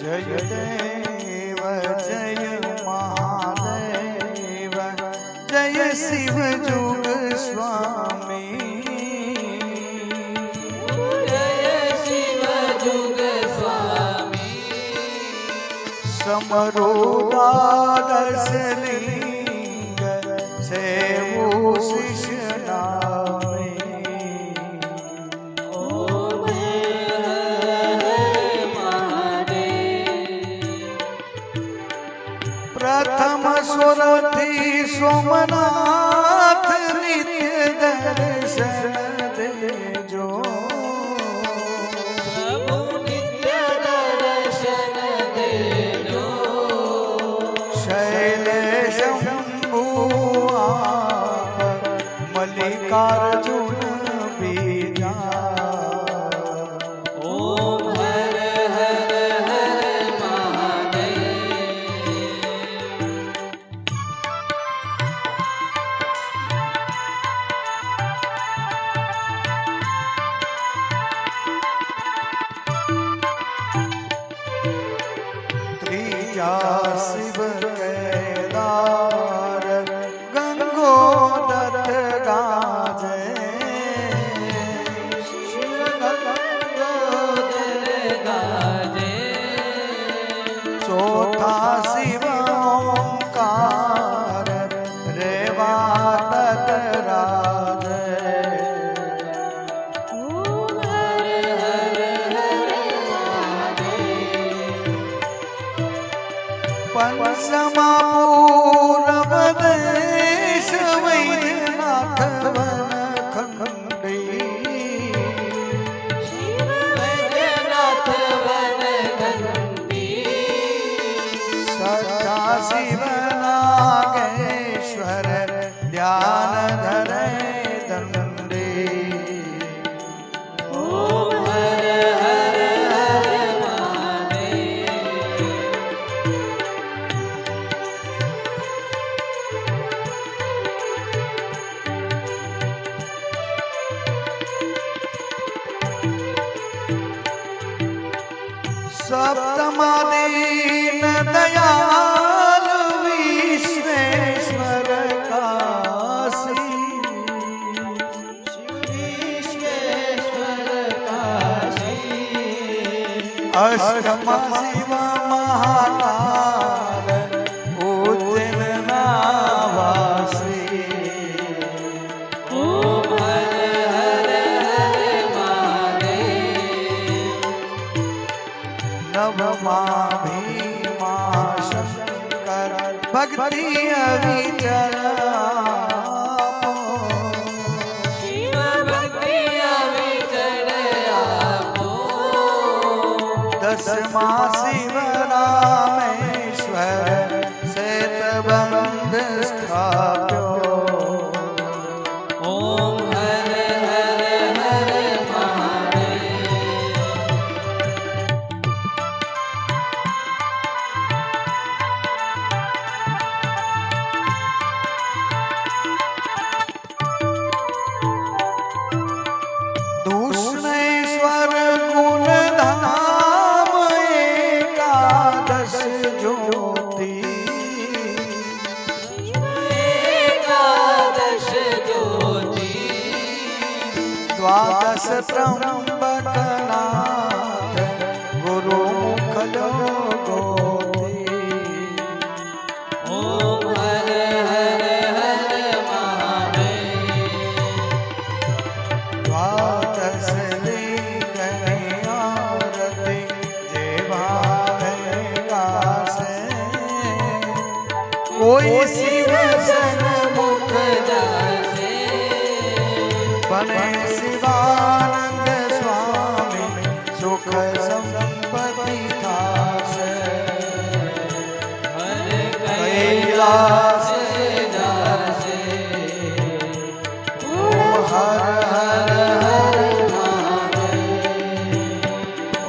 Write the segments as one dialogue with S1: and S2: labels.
S1: जय देव जय महादेव जय शिव जुग स्वामी
S2: जय शिव जुग स्वामी
S1: समरोदारस लिंग सेवो शिष्य नामे प्रथम स्वरथी सोमनाथ नित्य दर्शन देजो
S2: प्रभु नित्य दर्शन देजो
S1: शैलेश शंभु आप मल्लिकार्जुन बीजा
S2: ओम हर हर हर महादेव
S1: त्रिजा शिव केदार गंगोदर गाजे
S2: शिव गंगोदर गाजे
S1: चौथा शिव ओंकार रेवा तटराज
S2: ओम हर हर हर महादेव
S1: पंचमा पूरब देश वैद्यनाथ वन खंडी
S2: शिव वैद्यनाथ वन खंडी
S1: सदा शिव नागेश्वर ध्यान धरे दंडे
S2: ओम हर हर हर महादेव
S1: सप्तमा दीन दयाल विश्वेश्वर काशी
S2: विश्वेश्वर काशी
S1: अष्टम शिव महाकाल उज्जैन नावासी
S2: ओम हर हर हर महादेव
S1: नवमा भीमा शंकर भक्ति अविचल
S2: शिव भक्ति अविचल आपो
S1: दसमा शिव रामेश्वर श्वेतबंध स्थाप्यो
S2: ओम हर हर हर महादेव
S1: दूषणेश्वर गुणधाम एकादश ज्योति
S2: एकादश ज्योति
S1: द्वादश त्र्यंबकनाथ गुरुमुख गोति
S2: ओम हर हर हर महादेव
S1: द्वादश लिंगनियारति जे भावे गासे कोई शिव सन्मुख
S2: जासे
S1: बने शिवानंद स्वामी सुख संपत्ति थासे
S2: हर
S1: कैलास
S2: जासे
S1: ओम हर हर हर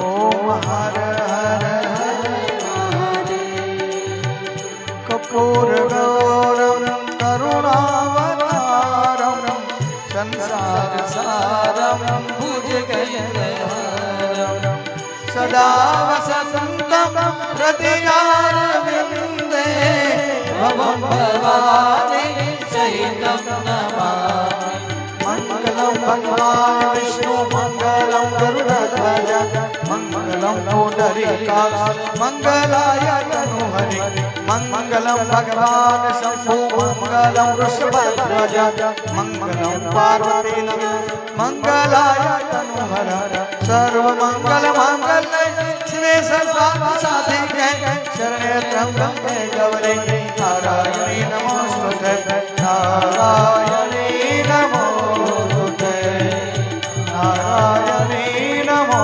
S1: ओम हर हर हर कपूर गौरम करुणावतारम संसार सारम
S2: भुजगेन्द्रहारम
S1: सदा वसंतम हृदयारविन्दे भवं
S2: भवानी सहितं नमामि
S1: मङ्गलं भगवान् विष्णु मङ्गलं गरुडध्वज मङ्गलं पुण्डरीकाक्ष मङ्गलाय तनुहरि मङ्गलं भगवान् शम्भु मङ्गलं वृषभध्वज मङ्गलं पार्वती मङ्गलाय तनुहर सर्वमङ्गलमाङ्गल्ये शिवे सर्वार्थसाधिके शरण्ये त्र्यम्बके गौरी नारायणी नमोस्तुते नारायणी नमोस्तुते नारायणी नमो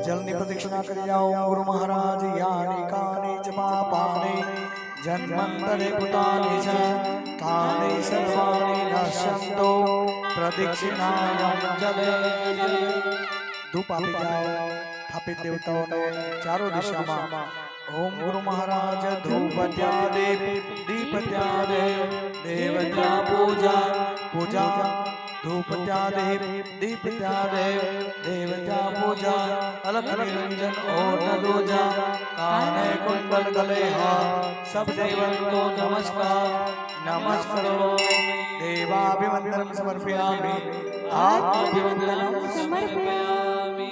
S1: जलनी प्रदक्षिणा करी जाओ गुरु महाराज यानी कानि च पापानि जन्मन्तरे कृतानि च तानि सर्वाणि नश्यन्तो प्रदक्षिणायां जले धूप આપી જાઓ સ્થાપિત દેવતાઓને ચારો દિશામાં ઓમ ગુરુ મહારાજ ધૂપ ત્યાદે દીપ ત્યાદે દેવતા પૂજા પૂજા धूप त्यादे दीप त्यादे देवता पूजा अलग निरंजन और न दूजा काने कुंडल गले हार सब देवन को नमस्कार नमस्कारो देवाभिवंदनम समर्पयामि
S2: आत्माभिवंदनम समर्पयामि